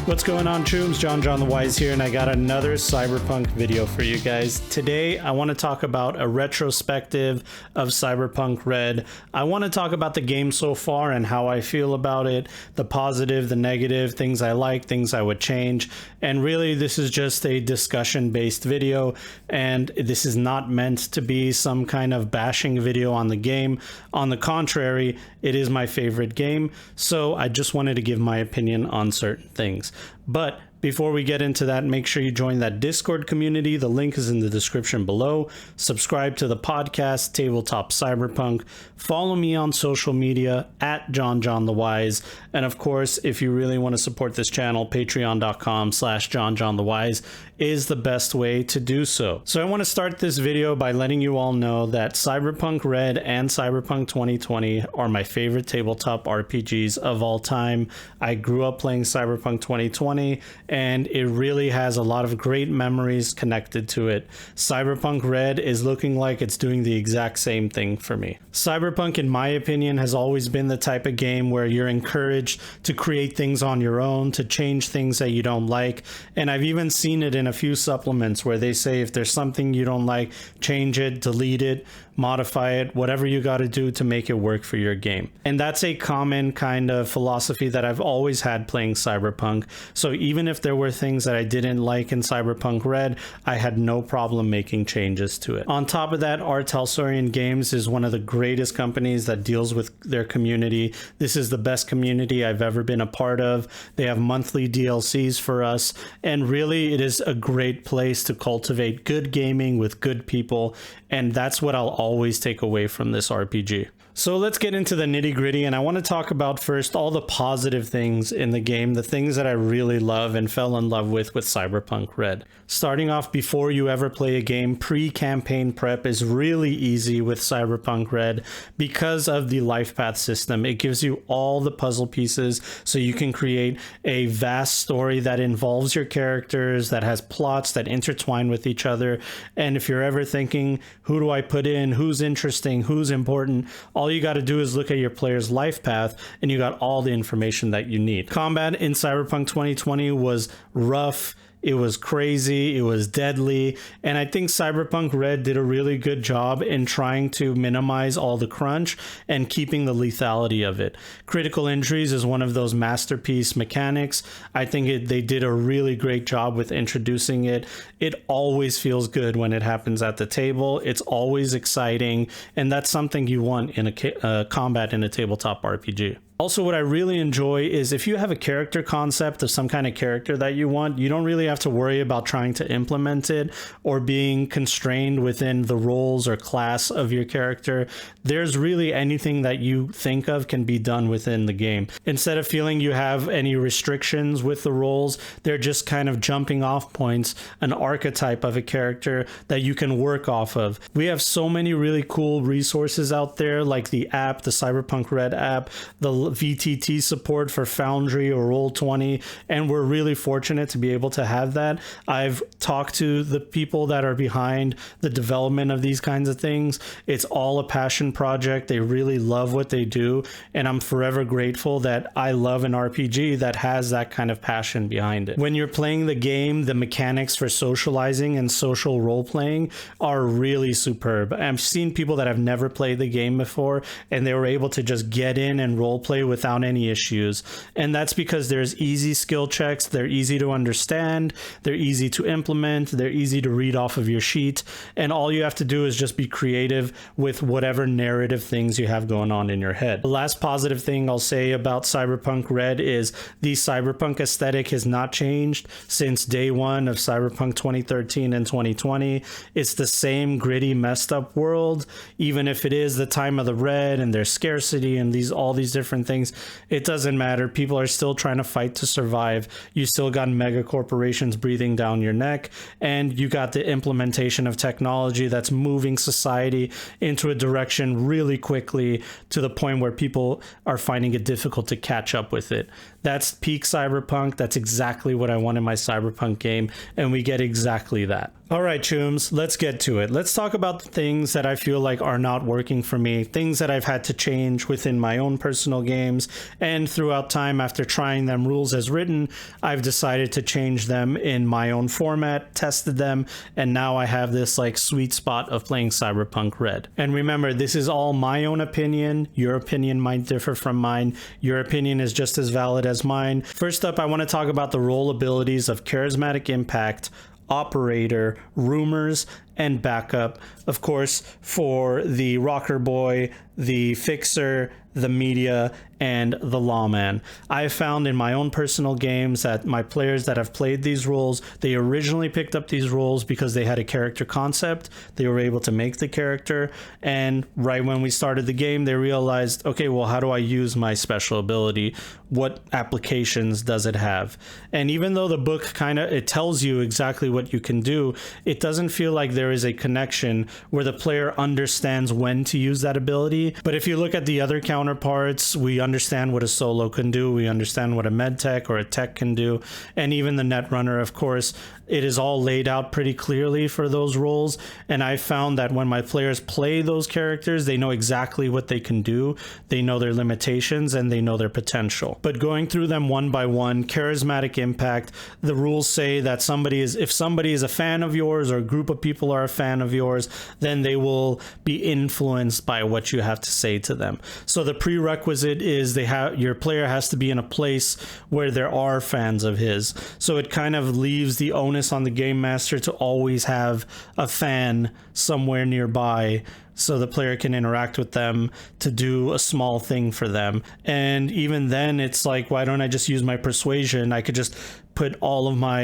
What's going on, Chooms? JonJonTheWise here, and I got another Cyberpunk video for you guys. Today, I want to talk about a retrospective of Cyberpunk Red. I want to talk about the game so far and how I feel about it, the positive, the negative, things I like, things I would change. And really, this is just a discussion-based video, and this is not meant to be some kind of bashing video on the game. On the contrary, it is my favorite game, so I just wanted to give my opinion on certain things. But before we get into that, make sure you join that Discord community. The link is in the description below. Subscribe to the podcast, Tabletop Cyberpunk. Follow me on social media at JonJonTheWise. And of course, if you really want to support this channel, patreon.com/JonJonTheWise is the best way to do so. So I want to start this video by letting you all know that Cyberpunk Red and Cyberpunk 2020 are my favorite tabletop RPGs of all time. I grew up playing Cyberpunk 2020, and it really has a lot of great memories connected to it. Cyberpunk Red is looking like it's doing the exact same thing for me. Cyberpunk, in my opinion, has always been the type of game where you're encouraged to create things on your own, to change things that you don't like. And I've even seen it in a few supplements where they say if there's something you don't like, change it, delete it, modify it, whatever you got to do to make it work for your game. And that's a common kind of philosophy that I've always had playing Cyberpunk. So even if there were things that I didn't like in Cyberpunk Red, I had no problem making changes to it. On top of that, Talsorian Games is one of the greatest companies that deals with their community. This is the best community I've ever been a part of. They have monthly DLCs for us, and really it is a great place to cultivate good gaming with good people, and that's what I'll always take away from this RPG. So let's get into the nitty gritty, and I want to talk about first all the positive things in the game, the things that I really love and fell in love with Cyberpunk Red. Starting off, before you ever play a game, pre-campaign prep is really easy with Cyberpunk Red because of the life path system. It gives you all the puzzle pieces so you can create a vast story that involves your characters, that has plots that intertwine with each other. And if you're ever thinking, who do I put in, who's interesting, who's important, all you got to do is look at your player's life path and you got all the information that you need. Combat in Cyberpunk 2020 was rough. It was crazy, it was deadly, and I think Cyberpunk Red did a really good job in trying to minimize all the crunch and keeping the lethality of it. Critical injuries is one of those masterpiece mechanics. I think they did a really great job with introducing it. It always feels good when it happens at the table. It's always exciting, and that's something you want in a combat in a tabletop RPG. Also, what I really enjoy is if you have a character concept of some kind of character that you want, you don't really have to worry about trying to implement it or being constrained within the roles or class of your character. There's really anything that you think of can be done within the game. Instead of feeling you have any restrictions with the roles, they're just kind of jumping off points, an archetype of a character that you can work off of. We have so many really cool resources out there, like the app, the Cyberpunk Red app, the VTT support for Foundry or Roll20, and we're really fortunate to be able to have that. I've talked to the people that are behind the development of these kinds of things. It's all a passion project. They really love what they do, and I'm forever grateful that I love an RPG that has that kind of passion behind it. When you're playing the game, the mechanics for socializing and social role-playing are really superb. I've seen people that have never played the game before, and they were able to just get in and role-play without any issues. And that's because there's easy skill checks, they're easy to understand, they're easy to implement, they're easy to read off of your sheet, and all you have to do is just be creative with whatever narrative things you have going on in your head. The last positive thing I'll say about Cyberpunk Red is the cyberpunk aesthetic has not changed since day one of Cyberpunk 2013 and 2020. It's the same gritty, messed up world, even if it is the time of the red and there's scarcity and all these different things. It doesn't matter. People are still trying to fight to survive. You still got mega corporations breathing down your neck, and you got the implementation of technology that's moving society into a direction really quickly to the point where people are finding it difficult to catch up with it. That's peak Cyberpunk. That's exactly what I want in my Cyberpunk game, and we get exactly that. All right, chooms, let's get to it. Let's talk about the things that I feel like are not working for me, things that I've had to change within my own personal games, and throughout time after trying them rules as written, I've decided to change them in my own format, tested them, and now I have this like sweet spot of playing Cyberpunk Red. And remember, this is all my own opinion. Your opinion might differ from mine. Your opinion is just as valid as mine. First up, I want to talk about the role abilities of Charismatic Impact, Operator, Rumors, and Backup. Of course, for the Rockerboy, the Fixer, the Media, and the Lawman. I've found in my own personal games that my players that have played these roles, they originally picked up these roles because they had a character concept. They were able to make the character, and right when we started the game, they realized, okay, well, how do I use my special ability? What applications does it have? And even though the book it tells you exactly what you can do, it doesn't feel like there is a connection where the player understands when to use that ability. But if you look at the other counterparts, we understand what a solo can do, we understand what a med tech or a tech can do, and even the netrunner, of course, it is all laid out pretty clearly for those roles. And I found that when my players play those characters, they know exactly what they can do, they know their limitations, and they know their potential. But going through them one by one, Charismatic Impact, the rules say that if somebody is a fan of yours or a group of people are a fan of yours, then they will be influenced by what you have to say to them. So the prerequisite is your player has to be in a place where there are fans of his. So it kind of leaves the onus on the game master to always have a fan somewhere nearby so the player can interact with them to do a small thing for them. And even then, it's like, why don't I just use my persuasion? I could just put all of my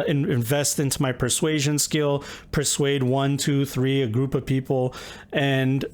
invest into my persuasion skill, persuade 1, 2, 3 a group of people, and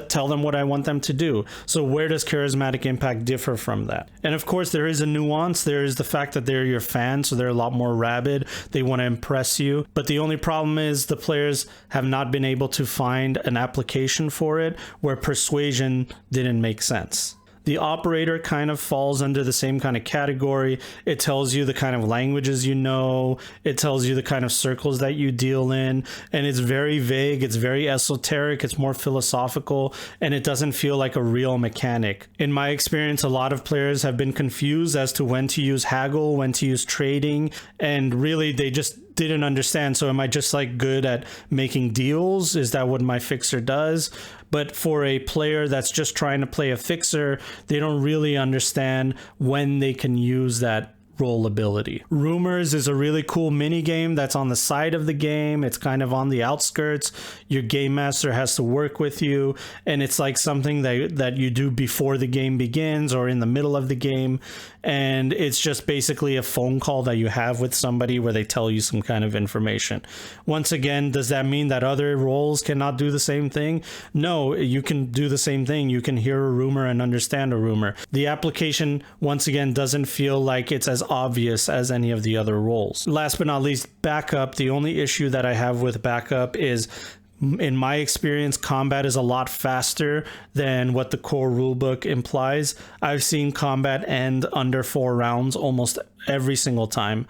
tell them what I want them to do. So where does Charismatic Impact differ from that? And of course, there is a nuance. There is the fact that they're your fans, so they're a lot more rabid. They want to impress you. But the only problem is the players have not been able to find an application for it where persuasion didn't make sense. The Operator kind of falls under the same kind of category. It tells you the kind of languages you know. It tells you the kind of circles that you deal in. And it's very vague. It's very esoteric. It's more philosophical. And it doesn't feel like a real mechanic. In my experience, a lot of players have been confused as to when to use haggle, when to use trading. And really, they just didn't understand. So am I just like good at making deals? Is that what my fixer does? But for a player that's just trying to play a fixer, they don't really understand when they can use that role ability. Rumors is a really cool mini game that's on the side of the game. It's kind of on the outskirts. Your game master has to work with you, and it's like something that you do before the game begins or in the middle of the game. And it's just basically a phone call that you have with somebody where they tell you some kind of information. Once again, does that mean that other roles cannot do the same thing? No, you can do the same thing. You can hear a rumor and understand a rumor. The application, once again, doesn't feel like it's as obvious as any of the other roles. Last but not least, Backup. The only issue that I have with Backup is, in my experience, combat is a lot faster than what the core rulebook implies. I've seen combat end under 4 rounds almost every single time.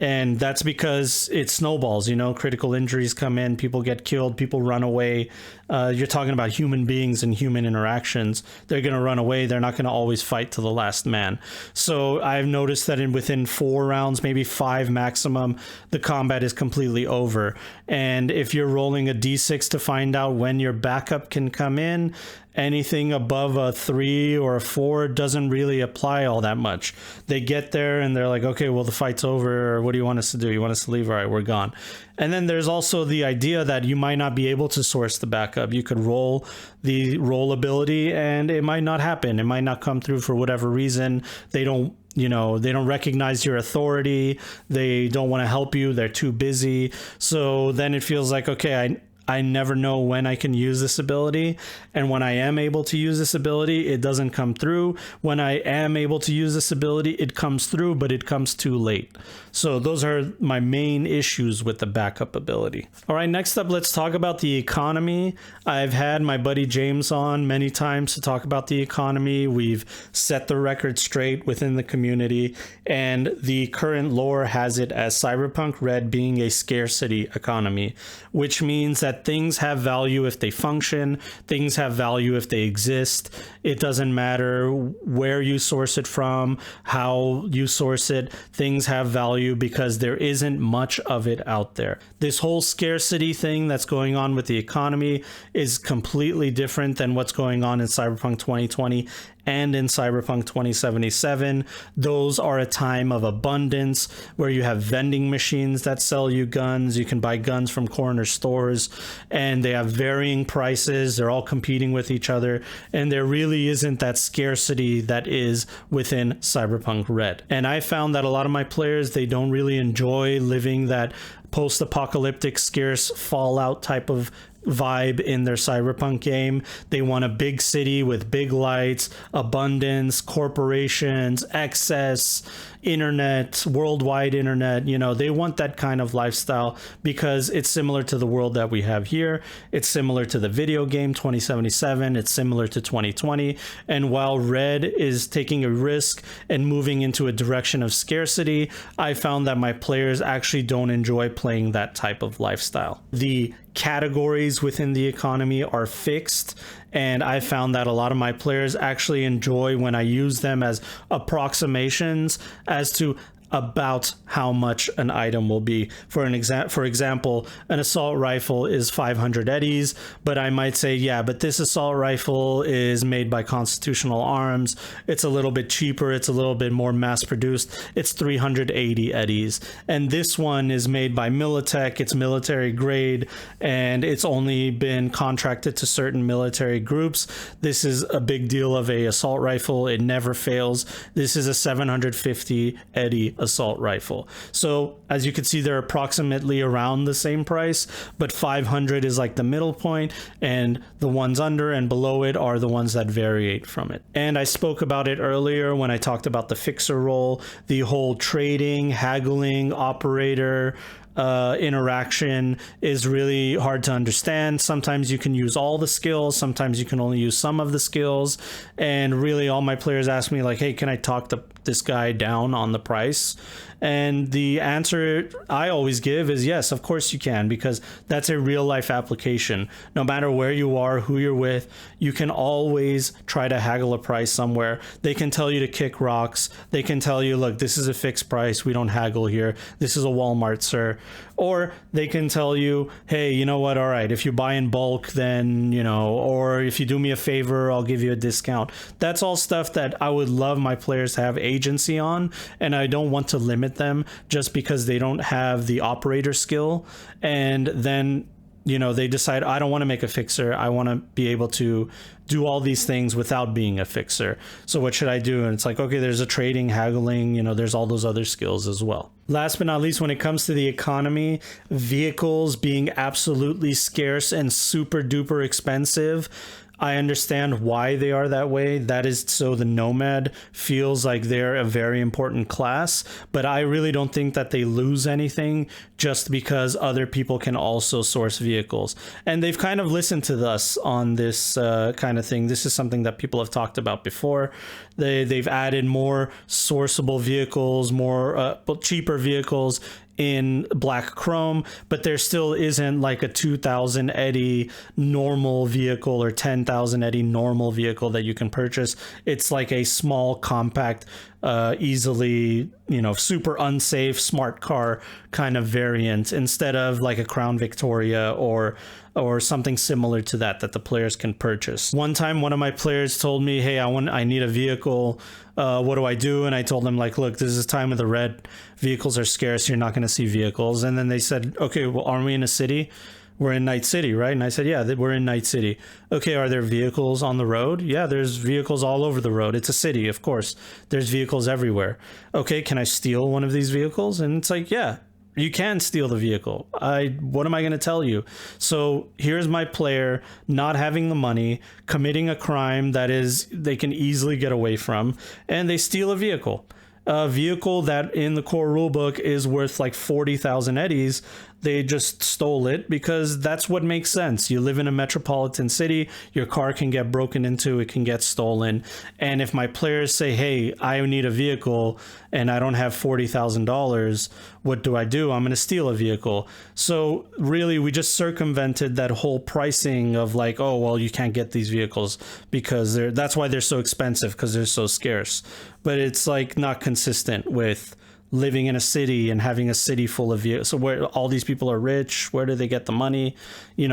And that's because it snowballs, critical injuries come in, people get killed, people run away. You're talking about human beings and human interactions. They're going to run away. They're not going to always fight to the last man. So I've noticed that within 4 rounds, maybe 5 maximum, the combat is completely over. And if you're rolling a d6 to find out when your backup can come in, anything above a 3 or a 4 doesn't really apply all that much. They get there and they're like, okay, well, the fight's over. Or what do you want us to do? You want us to leave? All right, we're gone. And then there's also the idea that you might not be able to source the backup. You could roll the roll ability and it might not happen. It might not come through for whatever reason. They don't recognize your authority. They don't want to help you. They're too busy. So then it feels like, okay, I never know when I can use this ability. And when I am able to use this ability, it doesn't come through. When I am able to use this ability, it comes through, but it comes too late. So those are my main issues with the backup ability. All right, next up, let's talk about the economy. I've had my buddy James on many times to talk about the economy. We've set the record straight within the community, and the current lore has it as Cyberpunk Red being a scarcity economy, which means that things have value if they function, things have value if they exist. It doesn't matter where you source it from, how you source it, things have value because there isn't much of it out there. This whole scarcity thing that's going on with the economy is completely different than what's going on in Cyberpunk 2020 and in Cyberpunk 2077. Those are a time of abundance where you have vending machines that sell you guns. You can buy guns from corner stores, and they have varying prices. They're all competing with each other, and there really isn't that scarcity that is within Cyberpunk Red. And I found that a lot of my players, they don't really enjoy living that post-apocalyptic scarce Fallout type of vibe in their Cyberpunk game. They want a big city with big lights, abundance, corporations, excess, internet, worldwide internet. You know, they want that kind of lifestyle because it's similar to the world that we have here. It's similar to the video game 2077. It's similar to 2020. And while Red is taking a risk and moving into a direction of scarcity, I found that my players actually don't enjoy playing that type of lifestyle. The categories within the economy are fixed, and I found that a lot of my players actually enjoy when I use them as approximations as to about how much an item will be. For example, an assault rifle is 500 eddies, but I might say, yeah, but this assault rifle is made by Constitutional Arms. It's a little bit cheaper. It's a little bit more mass produced. It's 380 eddies. And this one is made by Militech. It's military grade, and it's only been contracted to certain military groups. This is a big deal of a assault rifle. It never fails. This is a 750 eddy assault rifle. So as you can see, they're approximately around the same price, but 500 is like the middle point, and the ones under and below it are the ones that variate from it. And I spoke about it earlier when I talked about the fixer role, the whole trading, haggling, operator interaction is really hard to understand. Sometimes you can use all the skills, sometimes you can only use some of the skills, and really all my players ask me like, hey, can I talk this guy down on the price? And the answer I always give is yes, of course you can, because that's a real life application. No matter where you are, who you're with, you can always try to haggle a price somewhere. They can tell you to kick rocks. They can tell you, look, this is a fixed price. We don't haggle here. This is a Walmart, sir. Or they can tell you, hey, you know what? All right, if you buy in bulk, then, you know, or if you do me a favor, I'll give you a discount. That's all stuff that I would love my players to have agency on, and I don't want to limit them just because they don't have the operator skill. And then, you know, they decide, I don't want to make a fixer. I want to be able to do all these things without being a fixer. So what should I do? And it's like, okay, there's a trading, haggling, you know, there's all those other skills as well. Last but not least, when it comes to the economy, vehicles being absolutely scarce and super duper expensive, I understand why they are that way. That is so the Nomad feels like they're a very important class, but I really don't think that they lose anything just because other people can also source vehicles. And they've kind of listened to us on this kind of thing. This is something that people have talked about before. They've added more sourceable vehicles, more cheaper vehicles in Black Chrome, but there still isn't like a 2,000 eddy normal vehicle or 10,000 eddy normal vehicle that you can purchase. It's like a small, compact, easily, you know, super unsafe smart car kind of variant instead of like a Crown Victoria or something similar to that the players can purchase. One time, one of my players told me, hey, I need a vehicle. What do I do? And I told them, like, look, this is time of the Red. Vehicles are scarce. You're not going to see vehicles. And then they said, okay, well, aren't we in a city? We're in Night City, right? And I said, yeah, we're in Night City. Okay, are there vehicles on the road? Yeah, there's vehicles all over the road. It's a city, of course. There's vehicles everywhere. Okay, can I steal one of these vehicles? And it's like, yeah, You can steal the vehicle. What am I going to tell you? So here's my player not having the money, committing a crime that is they can easily get away from, and they steal a vehicle. A vehicle that in the core rulebook is worth like 40,000 eddies. They just stole it because that's what makes sense. You live in a metropolitan city, your car can get broken into, it can get stolen. And if my players say, hey, I need a vehicle and I don't have $40,000, what do? I'm going to steal a vehicle. So really, we just circumvented that whole pricing of like, oh, well, you can't get these vehicles because that's why they're so expensive, because they're so scarce. But it's like not consistent with living in a city and having a city full of vehicles. So where all these people are rich, where do they get the money?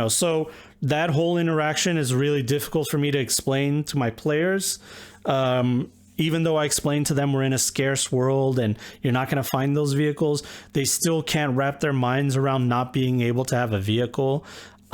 So that whole interaction is really difficult for me to explain to my players. Even though I explained to them we're in a scarce world and you're not going to find those vehicles, they still can't wrap their minds around not being able to have a vehicle.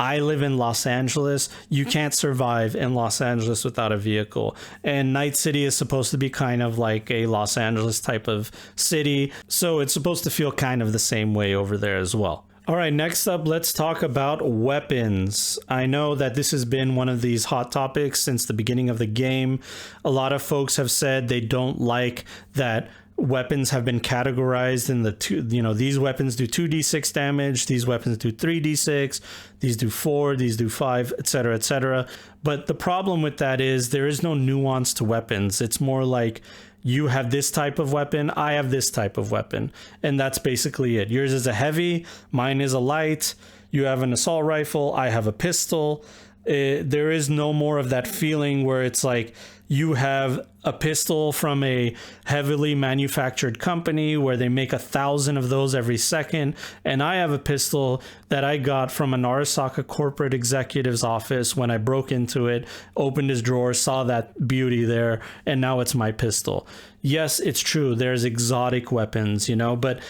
I live in Los Angeles. You can't survive in Los Angeles without a vehicle. And Night City is supposed to be kind of like a Los Angeles type of city. So it's supposed to feel kind of the same way over there as well. All right, next up, let's talk about weapons. I know that this has been one of these hot topics since the beginning of the game. A lot of folks have said they don't like that weapons have been categorized in the these weapons do 2d6 damage, these weapons do 3d6, these do 4, these do 5, etc., etc. But the problem with that is there is no nuance to weapons. It's more like you have this type of weapon, I have this type of weapon, and that's basically it. Yours is a heavy, mine is a light. You have an assault rifle, I have a pistol. There is no more of that feeling where it's like you have a pistol from a heavily manufactured company where they make 1,000 of those every second, and I have a pistol that I got from an Arasaka corporate executive's office when I broke into it, opened his drawer, saw that beauty there, and now it's my pistol. Yes, it's true, there's exotic weapons, but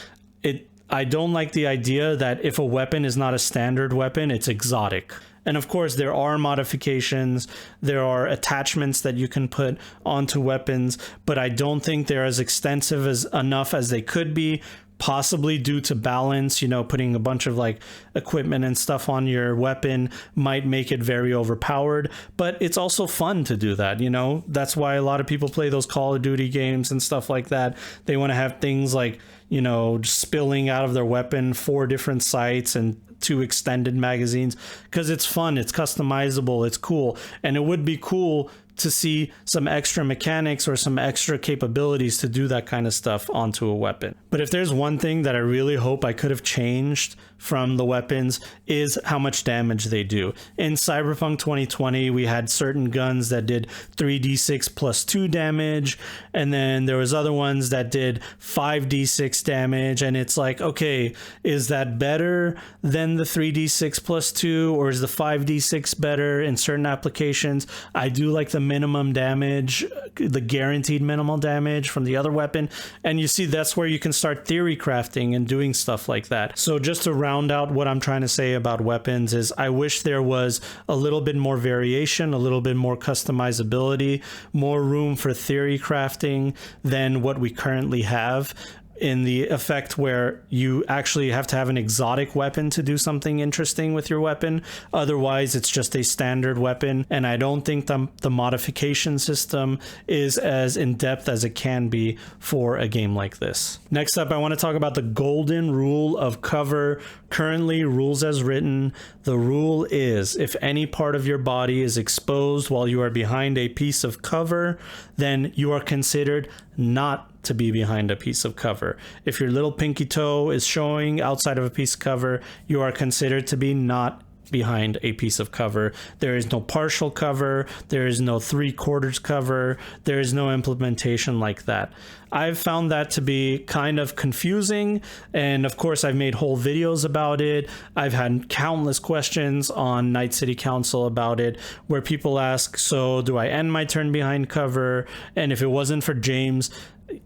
I don't like the idea that if a weapon is not a standard weapon, it's exotic. And of course, there are modifications, there are attachments that you can put onto weapons, but I don't think they're as extensive enough as they could be, possibly due to balance. Putting a bunch of like equipment and stuff on your weapon might make it very overpowered, but it's also fun to do that. That's why a lot of people play those Call of Duty games and stuff like that. They want to have things like, spilling out of their weapon 4 different sights and 2 extended magazines, because it's fun, it's customizable, it's cool. And it would be cool to see some extra mechanics or some extra capabilities to do that kind of stuff onto a weapon. But if there's one thing that I really hope I could have changed from the weapons is how much damage they do. In Cyberpunk 2020, we had certain guns that did 3d6 plus 2 damage, and then there was other ones that did 5d6 damage, and it's like, okay, is that better than the 3d6 plus 2, or is the 5d6 better in certain applications? I do like the minimum damage, the guaranteed minimal damage from the other weapon, and you see that's where you can start theory crafting and doing stuff like that. So just to round out what I'm trying to say about weapons is I wish there was a little bit more variation, a little bit more customizability, more room for theory crafting than what we currently have, in the effect where you actually have to have an exotic weapon to do something interesting with your weapon. Otherwise, it's just a standard weapon, and I don't think the modification system is as in-depth as it can be for a game like this. Next up, I want to talk about the golden rule of cover. Currently, rules as written, the rule is if any part of your body is exposed while you are behind a piece of cover, then you are considered not to be behind a piece of cover. If your little pinky toe is showing outside of a piece of cover, you are considered to be not behind a piece of cover. There is no partial cover, there is no 3/4 cover, there is no implementation like that. I've found that to be kind of confusing, and of course I've made whole videos about it. I've had countless questions on Night City Council about it, where people ask, so do I end my turn behind cover? And if it wasn't for James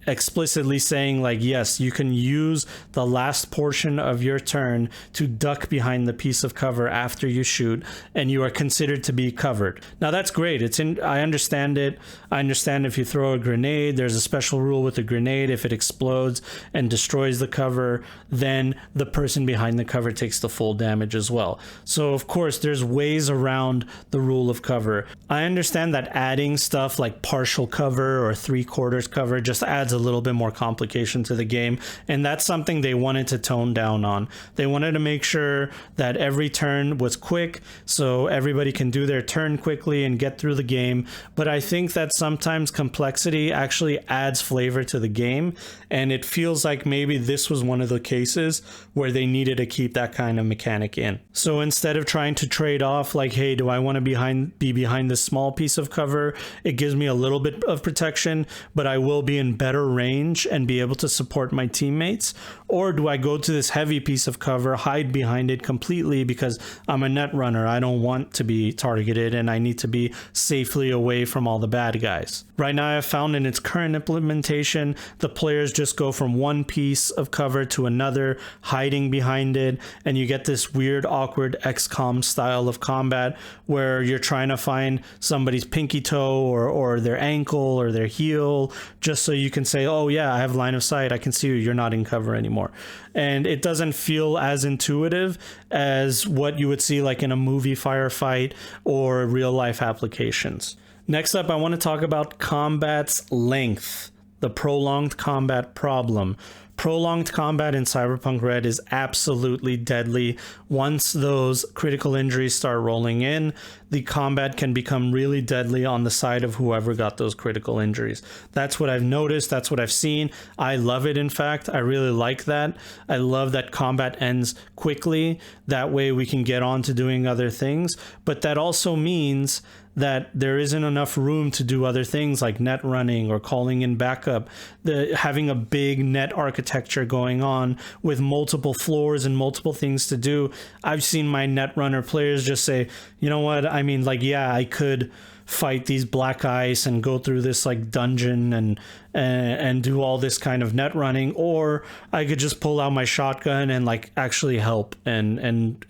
explicitly saying like, yes, you can use the last portion of your turn to duck behind the piece of cover after you shoot, and you are considered to be covered. Now that's great. I understand it. I understand if you throw a grenade, there's a special rule with with a grenade, if it explodes and destroys the cover, then the person behind the cover takes the full damage as well. So of course there's ways around the rule of cover. I understand that adding stuff like partial cover or 3/4 cover just adds a little bit more complication to the game, and that's something they wanted to tone down on. They wanted to make sure that every turn was quick so everybody can do their turn quickly and get through the game. But I think that sometimes complexity actually adds flavor to the game, and it feels like maybe this was one of the cases where they needed to keep that kind of mechanic in. So instead of trying to trade off like, hey, do I want to be behind this small piece of cover? It gives me a little bit of protection, but I will be in better range and be able to support my teammates. Or do I go to this heavy piece of cover, hide behind it completely because I'm a net runner, I don't want to be targeted, and I need to be safely away from all the bad guys. Right now I've found in its current implementation, the players just go from one piece of cover to another, hiding behind it, and you get this weird, awkward XCOM style of combat where you're trying to find somebody's pinky toe or their ankle or their heel, just so you can say, oh yeah, I have line of sight, I can see you, you're not in cover anymore. And it doesn't feel as intuitive as what you would see like in a movie firefight or real life applications. Next up, I want to talk about combat's length, the prolonged combat problem. Prolonged combat in Cyberpunk Red is absolutely deadly. Once those critical injuries start rolling in, the combat can become really deadly on the side of whoever got those critical injuries. That's what I've noticed. That's what I've seen. I love it, in fact. I really like that. I love that combat ends quickly. That way we can get on to doing other things. But that also means that there isn't enough room to do other things like net running or calling in backup. Having a big net architecture going on with multiple floors and multiple things to do. I've seen my net runner players just say, you know what, I mean, like, yeah, I could fight these black ice and go through this like dungeon and do all this kind of net running, or I could just pull out my shotgun and like actually help and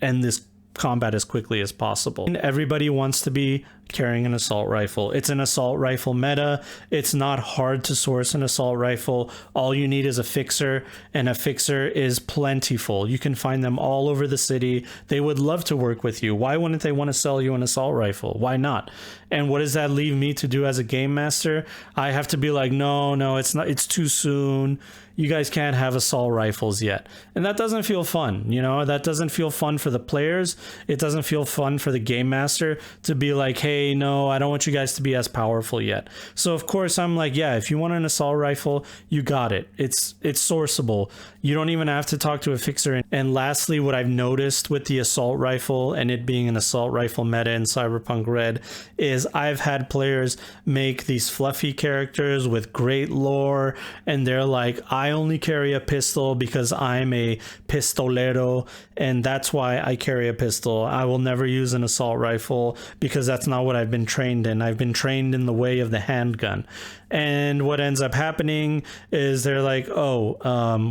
end this combat as quickly as possible. And everybody wants to be carrying an assault rifle. It's an assault rifle meta. It's not hard to source an assault rifle. All you need is a fixer, and a fixer is plentiful. You can find them all over the city. They would love to work with you. Why wouldn't they want to sell you an assault rifle? Why not? And what does that leave me to do as a game master? I have to be like, no, it's not, it's too soon. You guys can't have assault rifles yet. And that doesn't feel fun, you know? That doesn't feel fun for the players. It doesn't feel fun for the game master to be like, hey, no, I don't want you guys to be as powerful yet. So of course I'm like, yeah, if you want an assault rifle, you got it. It's sourceable. You don't even have to talk to a fixer. And lastly, what I've noticed with the assault rifle and it being an assault rifle meta in Cyberpunk Red is I've had players make these fluffy characters with great lore, and they're like, I only carry a pistol because I'm a pistolero, and that's why I carry a pistol. I will never use an assault rifle because that's not what I've been trained in. I've been trained in the way of the handgun. And what ends up happening is they're like, oh,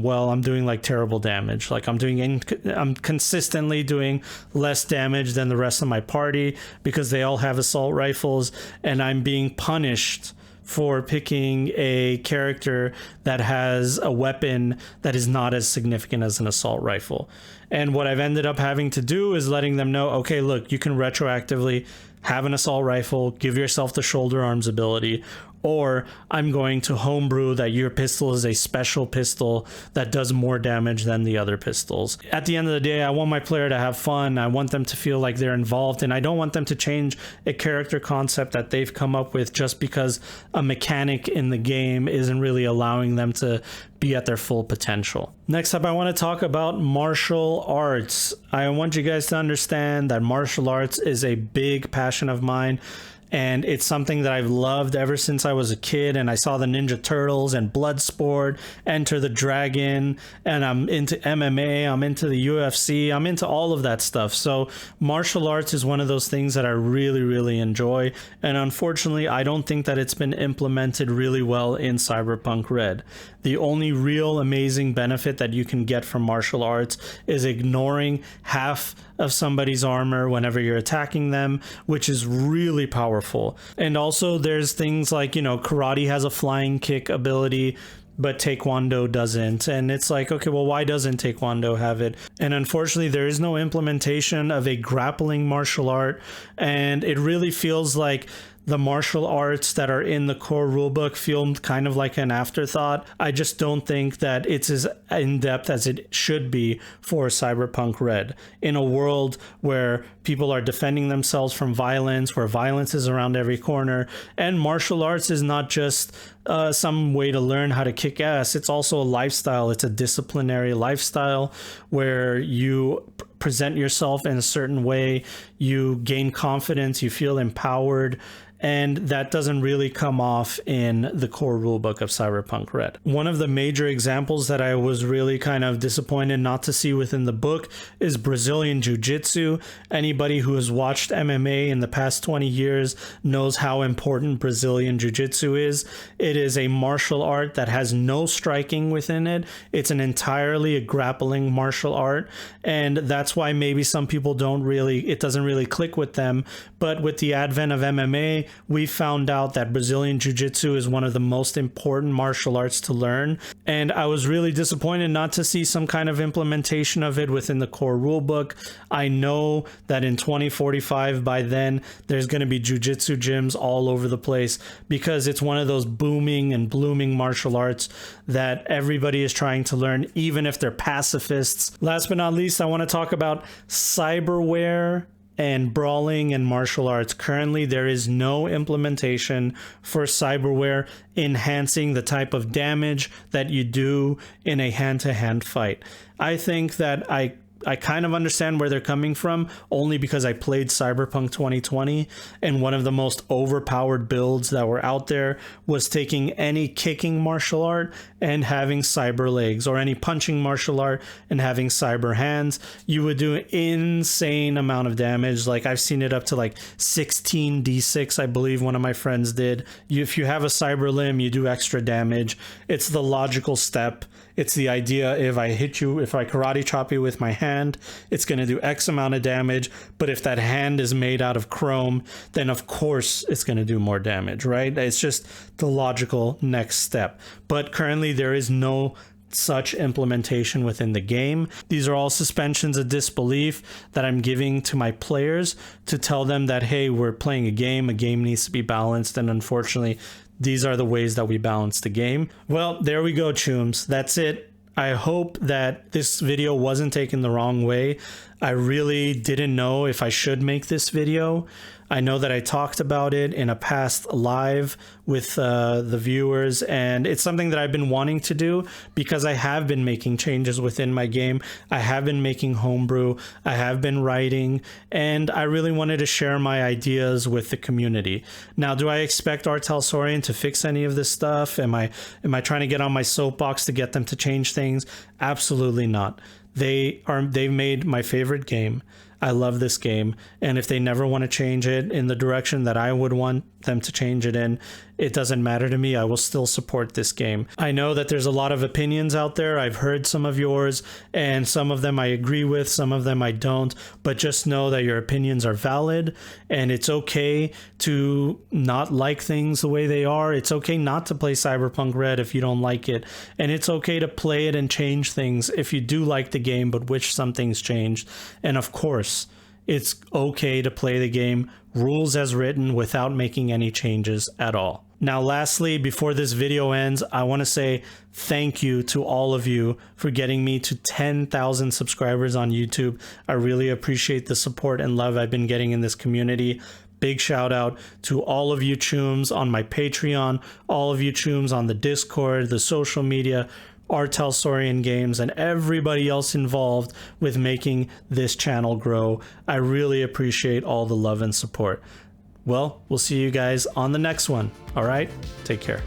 well, I'm doing like terrible damage. Like I'm consistently doing less damage than the rest of my party because they all have assault rifles, and I'm being punished for picking a character that has a weapon that is not as significant as an assault rifle. And what I've ended up having to do is letting them know, okay, look, you can retroactively have an assault rifle, give yourself the shoulder arms ability, or I'm going to homebrew that your pistol is a special pistol that does more damage than the other pistols. At the end of the day, I want my player to have fun. I want them to feel like they're involved, and I don't want them to change a character concept that they've come up with just because a mechanic in the game isn't really allowing them to be at their full potential. Next up, I want to talk about martial arts. I want you guys to understand that martial arts is a big passion of mine. And it's something that I've loved ever since I was a kid, and I saw the Ninja Turtles and Bloodsport, Enter the Dragon, and I'm into MMA, I'm into the UFC, I'm into all of that stuff. So martial arts is one of those things that I really, really enjoy. And unfortunately, I don't think that it's been implemented really well in Cyberpunk Red. The only real amazing benefit that you can get from martial arts is ignoring half of somebody's armor whenever you're attacking them, which is really powerful. And also there's things like, you know, karate has a flying kick ability. but Taekwondo doesn't. And it's like, okay, well, why doesn't Taekwondo have it? And unfortunately, there is no implementation of a grappling martial art. And it really feels like the martial arts that are in the core rulebook feel kind of like an afterthought. I just don't think that it's as in-depth as it should be for Cyberpunk Red. In a world where people are defending themselves from violence, where violence is around every corner, and martial arts is not just some way to learn how to kick ass. It's also a lifestyle. It's a disciplinary lifestyle where you present yourself in a certain way, you gain confidence, you feel empowered, and that doesn't really come off in the core rulebook of Cyberpunk Red. One of the major examples that I was really kind of disappointed not to see within the book is Brazilian Jiu-Jitsu. Anybody who has watched MMA in the past 20 years knows how important Brazilian Jiu-Jitsu is. It is a martial art that has no striking within it. It's an entirely a grappling martial art, and that's why maybe some people it doesn't really click with them. But with the advent of MMA, we found out that Brazilian Jiu-Jitsu is one of the most important martial arts to learn, and I was really disappointed not to see some kind of implementation of it within the core rulebook. I know that in 2045, by then, there's going to be Jiu-Jitsu gyms all over the place because it's one of those booming and blooming martial arts that everybody is trying to learn, even if they're pacifists. Last but not least, I want to talk about cyberware and brawling and martial arts. Currently, there is no implementation for cyberware enhancing the type of damage that you do in a hand-to-hand fight. I think that I kind of understand where they're coming from, only because I played Cyberpunk 2020, and one of the most overpowered builds that were out there was taking any kicking martial art and having cyber legs, or any punching martial art and having cyber hands. You would do an insane amount of damage. Like, I've seen it up to like 16d6, I believe one of my friends did. If you have a cyber limb, you do extra damage. It's the logical step. It's the idea, if I karate chop you with my hand, it's going to do X amount of damage. But if that hand is made out of chrome, then of course it's going to do more damage, right? It's just the logical next step. But currently there is no such implementation within the game. These are all suspensions of disbelief that I'm giving to my players to tell them that, hey, we're playing a game needs to be balanced, and unfortunately these are the ways that we balance the game. Well, there we go, chooms. That's it. I hope that this video wasn't taken the wrong way. I really didn't know if I should make this video. I know that I talked about it in a past live with the viewers, and it's something that I've been wanting to do because I have been making changes within my game. I have been making homebrew, I have been writing, and I really wanted to share my ideas with the community. Now, do I expect Artelsorian to fix any of this stuff? Am I trying to get on my soapbox to get them to change things? Absolutely not. They've made my favorite game. I love this game, and if they never want to change it in the direction that I would want them to change it in, it doesn't matter to me. I will still support this game. I know that there's a lot of opinions out there. I've heard some of yours, and some of them I agree with, some of them I don't, but just know that your opinions are valid, and it's okay to not like things the way they are. It's okay not to play Cyberpunk Red if you don't like it, and it's okay to play it and change things if you do like the game but wish some things changed. And of course, it's okay to play the game rules as written without making any changes at all. Now, lastly, before this video ends, I want to say thank you to all of you for getting me to 10,000 subscribers on YouTube. I really appreciate the support and love I've been getting in this community. Big shout out to all of you chooms on my Patreon, all of you chooms on the Discord, the social media, Artelsorian Games, and everybody else involved with making this channel grow. I really appreciate all the love and support. Well, we'll see you guys on the next one. All right, take care.